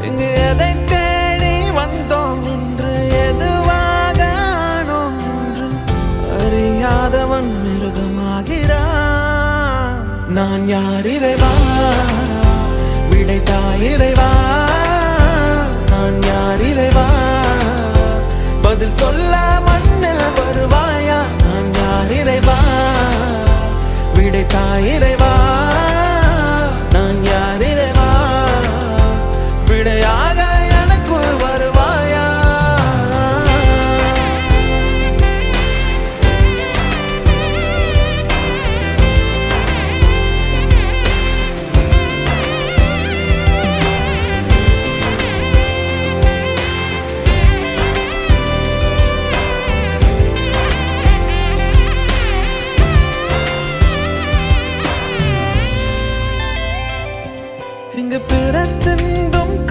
இங்கு எதை தேடி வந்தோம் என்று எதுவாக ஆனோம் என்று அறியாதவன் மிருகமாகிறான். நான் யார் இறைவா, விடைத்தாய் இறைவா. நான் யார் இறைவா, பதில் சொல்ல மண்ணில் வருவாயா. நான் யார் இறைவா, விடைத்தாய் இறைவா.